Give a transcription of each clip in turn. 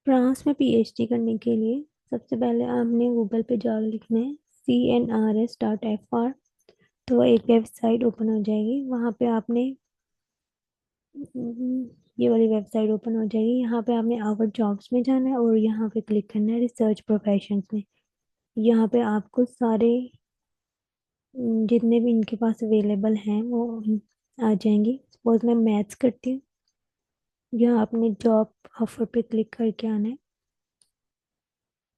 France में PhD करने के लिए सबसे पहले आपने गूगल पे जाकर लिखना है CNRS.fr। तो एक वेबसाइट ओपन हो जाएगी, वहाँ पे आपने ये वाली वेबसाइट ओपन हो जाएगी। यहाँ पे आपने आवर जॉब्स में जाना है और यहाँ पे क्लिक करना है रिसर्च प्रोफेशंस में। यहाँ पे आपको सारे जितने भी इनके पास अवेलेबल हैं वो आ जाएंगी। सपोज मैं मैथ्स करती हूँ, यहाँ आपने जॉब ऑफर पे क्लिक करके आना है।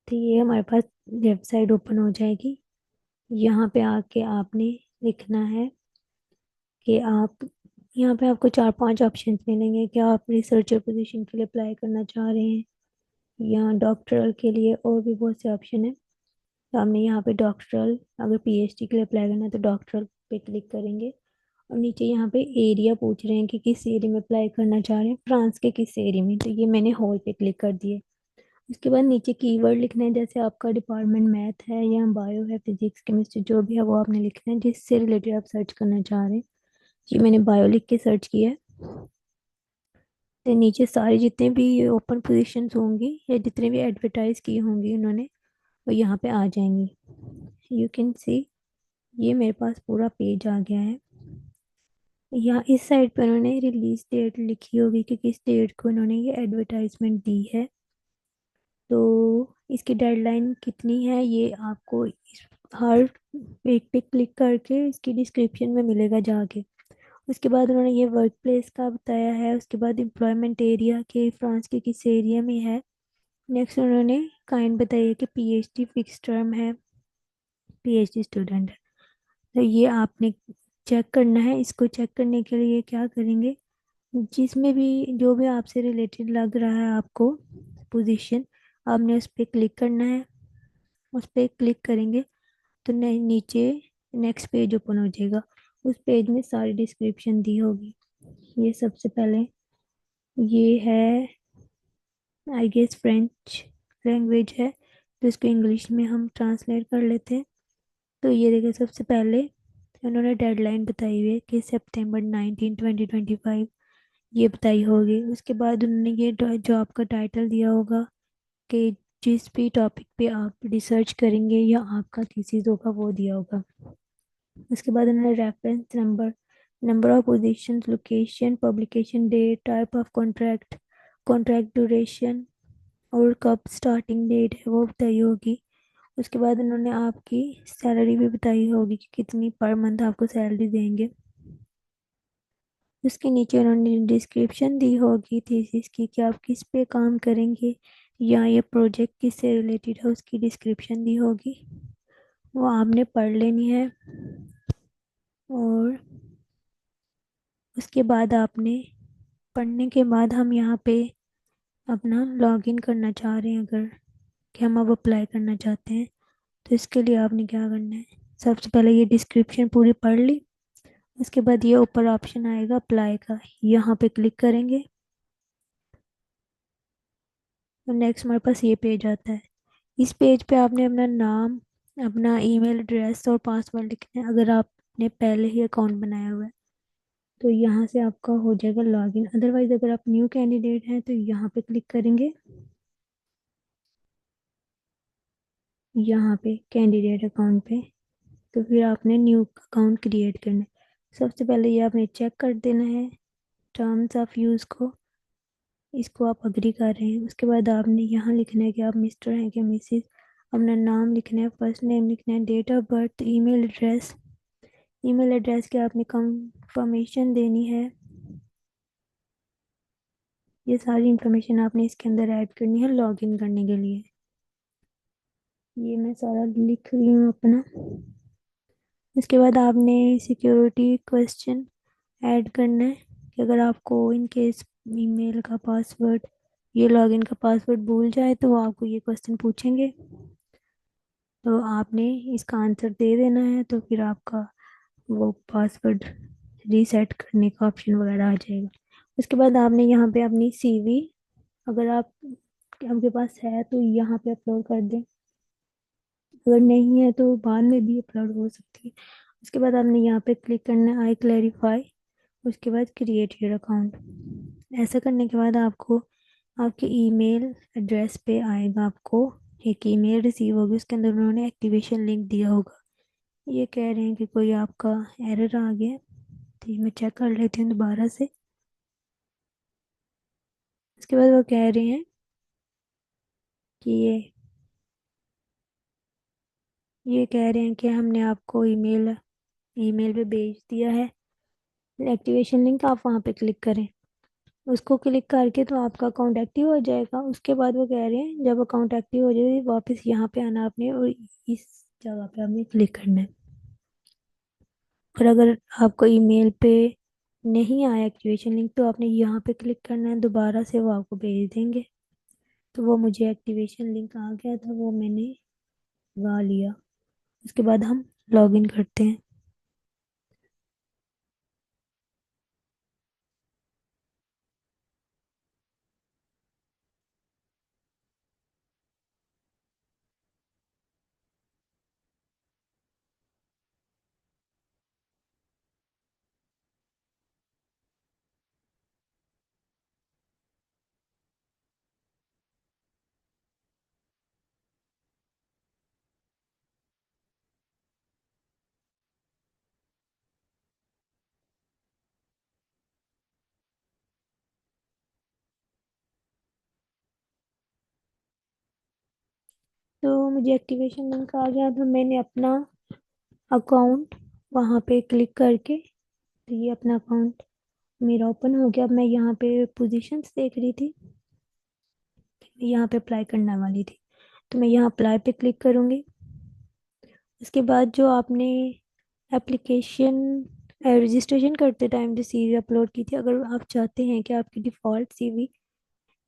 तो ये हमारे पास वेबसाइट ओपन हो जाएगी। यहाँ पे आके आपने लिखना है कि आप, यहाँ पे आपको चार पांच ऑप्शंस मिलेंगे कि आप रिसर्चर पोजीशन के लिए अप्लाई करना चाह रहे हैं या डॉक्टरल के लिए, और भी बहुत से ऑप्शन है। तो हमने यहाँ पे डॉक्टरल, अगर पीएचडी के लिए अप्लाई करना है तो डॉक्टरल पे क्लिक करेंगे। और नीचे यहाँ पे एरिया पूछ रहे हैं कि किस एरिया में अप्लाई करना चाह रहे हैं, फ्रांस के किस एरिया में, तो ये मैंने हॉल पे क्लिक कर दिए। उसके बाद नीचे कीवर्ड लिखना है, जैसे आपका डिपार्टमेंट मैथ है या बायो है, फिजिक्स केमिस्ट्री जो भी है वो आपने लिखना है जिससे रिलेटेड आप सर्च करना चाह रहे हैं। जी मैंने बायो लिख के सर्च किया है। तो नीचे सारी जितने भी ओपन पोजीशंस होंगी या जितने भी एडवर्टाइज की होंगी उन्होंने, वो यहाँ पे आ जाएंगी। यू कैन सी, ये मेरे पास पूरा पेज आ गया है। यहाँ इस साइड पर उन्होंने रिलीज डेट लिखी होगी कि किस डेट को उन्होंने ये एडवर्टाइजमेंट दी है। तो इसकी डेडलाइन कितनी है ये आपको हर एक पे क्लिक करके इसकी डिस्क्रिप्शन में मिलेगा जाके। उसके बाद उन्होंने ये वर्क प्लेस का बताया है, उसके बाद एम्प्लॉयमेंट एरिया के फ्रांस के किस एरिया में है। नेक्स्ट उन्होंने काइंड बताई है कि पीएचडी फिक्स टर्म है, पीएचडी स्टूडेंट है। तो ये आपने चेक करना है। इसको चेक करने के लिए क्या करेंगे, जिसमें भी जो भी आपसे रिलेटेड लग रहा है आपको पोजीशन, आपने उस पर क्लिक करना है। उस पर क्लिक करेंगे तो नीचे नेक्स्ट पेज ओपन हो जाएगा। उस पेज में सारी डिस्क्रिप्शन दी होगी। ये सबसे पहले ये है, आई गेस फ्रेंच लैंग्वेज है, तो इसको इंग्लिश में हम ट्रांसलेट कर लेते हैं। तो ये देखिए सबसे पहले उन्होंने डेडलाइन बताई हुई है कि September 19 2025 ये बताई होगी। उसके बाद उन्होंने ये जॉब का टाइटल दिया होगा कि जिस भी टॉपिक पे आप रिसर्च करेंगे या आपका थीसिस होगा वो दिया होगा। उसके बाद उन्होंने reference number, number of positions, location, publication date, type of contract, contract duration और कब स्टार्टिंग डेट है वो बताई होगी। उसके बाद उन्होंने आपकी सैलरी भी बताई होगी कि कितनी पर मंथ आपको सैलरी देंगे। उसके नीचे उन्होंने डिस्क्रिप्शन दी होगी थीसिस की कि आप किस पे काम करेंगे या ये प्रोजेक्ट किससे रिलेटेड है, उसकी डिस्क्रिप्शन दी होगी, वो आपने पढ़ लेनी है। और उसके बाद आपने पढ़ने के बाद हम यहाँ पे अपना लॉगिन करना चाह रहे हैं अगर, कि हम अब अप्लाई करना चाहते हैं, तो इसके लिए आपने क्या करना है, सबसे पहले ये डिस्क्रिप्शन पूरी पढ़ ली। उसके बाद ये ऊपर ऑप्शन आएगा अप्लाई का, यहाँ पे क्लिक करेंगे और नेक्स्ट हमारे पास ये पेज आता है। इस पेज पे आपने अपना नाम, अपना ईमेल एड्रेस और पासवर्ड लिखना है अगर आपने पहले ही अकाउंट बनाया हुआ है। तो यहाँ से आपका हो जाएगा लॉगिन। अदरवाइज अगर आप न्यू कैंडिडेट हैं तो यहाँ पे क्लिक करेंगे, यहाँ पे कैंडिडेट अकाउंट पे, तो फिर आपने न्यू अकाउंट क्रिएट करना है। सबसे पहले ये आपने चेक कर देना है टर्म्स ऑफ यूज़ को, इसको आप अग्री कर रहे हैं। उसके बाद आपने यहाँ लिखना है कि आप मिस्टर हैं कि मिसिस, अपना नाम लिखना है, फर्स्ट नेम लिखना है, date of birth, email address, email address की आपने कंफर्मेशन देनी है। ये सारी इंफॉर्मेशन आपने इसके अंदर ऐड करनी है लॉगिन करने के लिए। ये मैं सारा लिख रही हूँ अपना। इसके बाद आपने सिक्योरिटी क्वेश्चन ऐड करना है कि अगर आपको इन केस ईमेल का पासवर्ड, ये लॉगिन का पासवर्ड भूल जाए तो वो आपको ये क्वेश्चन पूछेंगे, तो आपने इसका आंसर दे देना है। तो फिर आपका वो पासवर्ड रीसेट करने का ऑप्शन वगैरह आ जाएगा। उसके बाद आपने यहाँ पे अपनी सीवी, अगर आप आपके पास है तो यहाँ पे अपलोड कर दें, अगर नहीं है तो बाद में भी अपलोड हो सकती है। उसके बाद आपने यहाँ पे क्लिक करना है आई क्लैरिफाई, उसके बाद क्रिएट योर अकाउंट। ऐसा करने के बाद आपको आपके ईमेल एड्रेस पे आएगा, आपको एक ईमेल रिसीव होगी, उसके अंदर उन्होंने एक्टिवेशन लिंक दिया होगा। ये कह रहे हैं कि कोई आपका एरर आ गया। तो ये मैं चेक कर लेती हूँ दोबारा से। उसके बाद वो कह रहे हैं कि ये कह रहे हैं कि हमने आपको ईमेल ईमेल पे भेज दिया है एक्टिवेशन लिंक, आप वहाँ पे क्लिक करें। उसको क्लिक करके तो आपका अकाउंट एक्टिव हो जाएगा। उसके बाद वो कह रहे हैं जब अकाउंट एक्टिव हो जाए वापस यहाँ पे आना आपने, और इस जगह पे आपने क्लिक करना है। और अगर आपको ईमेल पे नहीं आया एक्टिवेशन लिंक तो आपने यहाँ पे क्लिक करना है, दोबारा से वो आपको भेज देंगे। तो वो मुझे एक्टिवेशन लिंक आ गया था, वो मैंने लगा लिया। उसके बाद हम लॉग इन करते हैं। तो मुझे एक्टिवेशन लिंक आ गया, तो मैंने अपना अकाउंट वहाँ पे क्लिक करके, तो ये अपना अकाउंट मेरा ओपन हो गया। अब मैं यहाँ पे पोजीशंस देख रही थी, यहाँ पे अप्लाई करने वाली थी, तो मैं यहाँ अप्लाई पे क्लिक करूँगी। उसके बाद जो आपने एप्लीकेशन रजिस्ट्रेशन करते टाइम जो सीवी अपलोड की थी, अगर आप चाहते हैं कि आपकी डिफ़ॉल्ट सीवी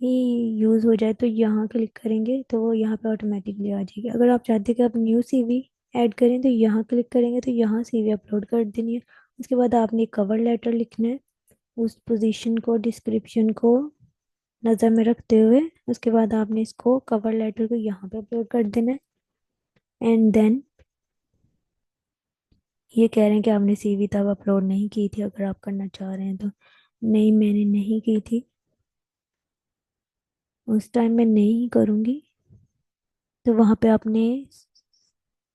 ही यूज़ हो जाए तो यहाँ क्लिक करेंगे तो वो यहाँ पे ऑटोमेटिकली आ जाएगी। अगर आप चाहते हैं कि आप न्यू सीवी ऐड करें तो यहाँ क्लिक करेंगे तो यहाँ सीवी अपलोड कर देनी है। उसके बाद आपने कवर लेटर लिखना है, उस पोजीशन को डिस्क्रिप्शन को नज़र में रखते हुए। उसके बाद आपने इसको कवर लेटर को यहाँ पे अपलोड कर देना है। एंड देन ये कह रहे हैं कि आपने सीवी तब अपलोड नहीं की थी, अगर आप करना चाह रहे हैं तो। नहीं, मैंने नहीं की थी उस टाइम, मैं नहीं करूँगी। तो वहाँ पे आपने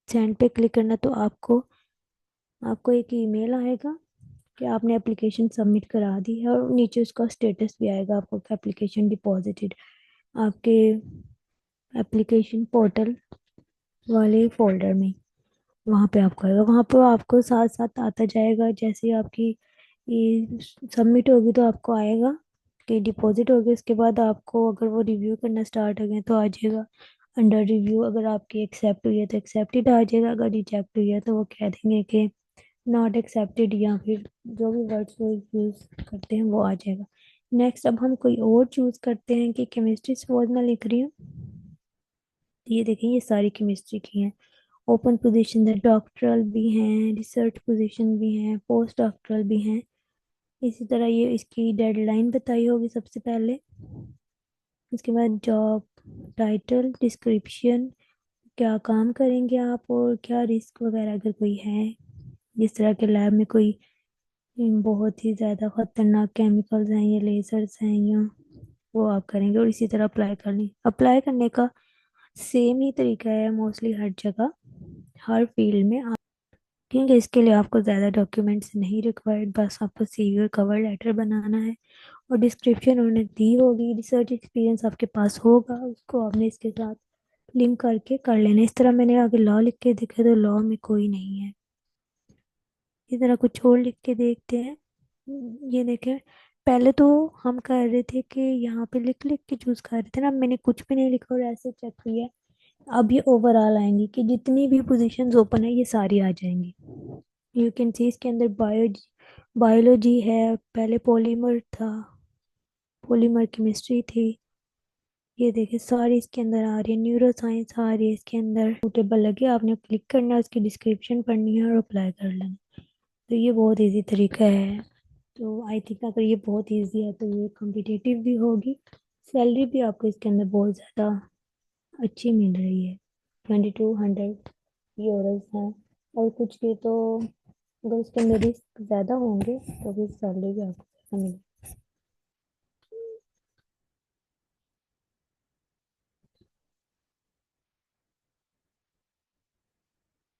सेंड पे क्लिक करना, तो आपको आपको एक ईमेल आएगा कि आपने एप्लीकेशन सबमिट करा दी है, और नीचे उसका स्टेटस भी आएगा आपको कि एप्लीकेशन डिपॉजिटेड आपके एप्लीकेशन पोर्टल वाले फोल्डर में। वहाँ पे आपको आएगा, वहाँ पे आपको साथ साथ आता जाएगा। जैसे ही आपकी ये सबमिट होगी तो आपको आएगा कि डिपॉजिट होगी। उसके बाद आपको अगर वो रिव्यू करना स्टार्ट हो गए तो आ जाएगा अंडर रिव्यू। अगर आपकी एक्सेप्ट हुई है तो एक्सेप्टेड आ जाएगा, अगर रिजेक्ट हुई है तो वो कह देंगे कि नॉट एक्सेप्टेड, या फिर जो भी वर्ड्स वो यूज़ करते हैं वो आ जाएगा। नेक्स्ट अब हम कोई और चूज़ करते हैं कि केमिस्ट्री सपोज मैं लिख रही हूँ। तो ये देखें ये सारी केमिस्ट्री की हैं। ओपन पोजीशन है, डॉक्टरल भी हैं, रिसर्च पोजीशन भी हैं, पोस्ट डॉक्टरल भी हैं। इसी तरह ये इसकी डेडलाइन बताई होगी सबसे पहले। उसके बाद जॉब टाइटल, डिस्क्रिप्शन, क्या काम करेंगे आप और क्या रिस्क वगैरह अगर कोई है, जिस तरह के लैब में कोई बहुत ही ज़्यादा खतरनाक केमिकल्स हैं या लेजर्स हैं या वो आप करेंगे। और इसी तरह अप्लाई करने का सेम ही तरीका है मोस्टली हर जगह, हर फील्ड में। क्योंकि इसके लिए आपको ज़्यादा डॉक्यूमेंट्स नहीं रिक्वायर्ड, बस आपको सीवी और कवर लेटर बनाना है, और डिस्क्रिप्शन उन्होंने दी होगी, रिसर्च एक्सपीरियंस आपके पास होगा, उसको आपने इसके साथ लिंक करके कर लेना। इस तरह मैंने आगे लॉ लिख के देखा तो लॉ में कोई नहीं है। इस तरह कुछ और लिख के देखते हैं। ये देखें, पहले तो हम कर रहे थे कि यहाँ पे लिख लिख के चूज कर रहे थे ना, मैंने कुछ भी नहीं लिखा और ऐसे चेक किया। अब ये ओवरऑल आएंगी कि जितनी भी पोजीशंस ओपन है ये सारी आ जाएंगी। यू कैन सी इसके अंदर बायोलॉजी है, पहले पॉलीमर था, पॉलीमर केमिस्ट्री थी। ये देखिए सारी इसके अंदर आ रही है, न्यूरो साइंस आ रही है इसके अंदर। सूटेबल लगे आपने क्लिक करना है, उसकी डिस्क्रिप्शन पढ़नी है और अप्लाई कर लेना। तो ये बहुत इजी तरीका है। तो आई थिंक अगर ये बहुत इजी है तो ये कॉम्पिटिटिव भी होगी। सैलरी भी आपको इसके अंदर बहुत ज़्यादा अच्छी मिल रही है, 2200 यूरोज हैं। और कुछ की तो अगर उसके अंदर रिस्क ज़्यादा होंगे तो भी सैलरी भी आपको कम मिलेगी।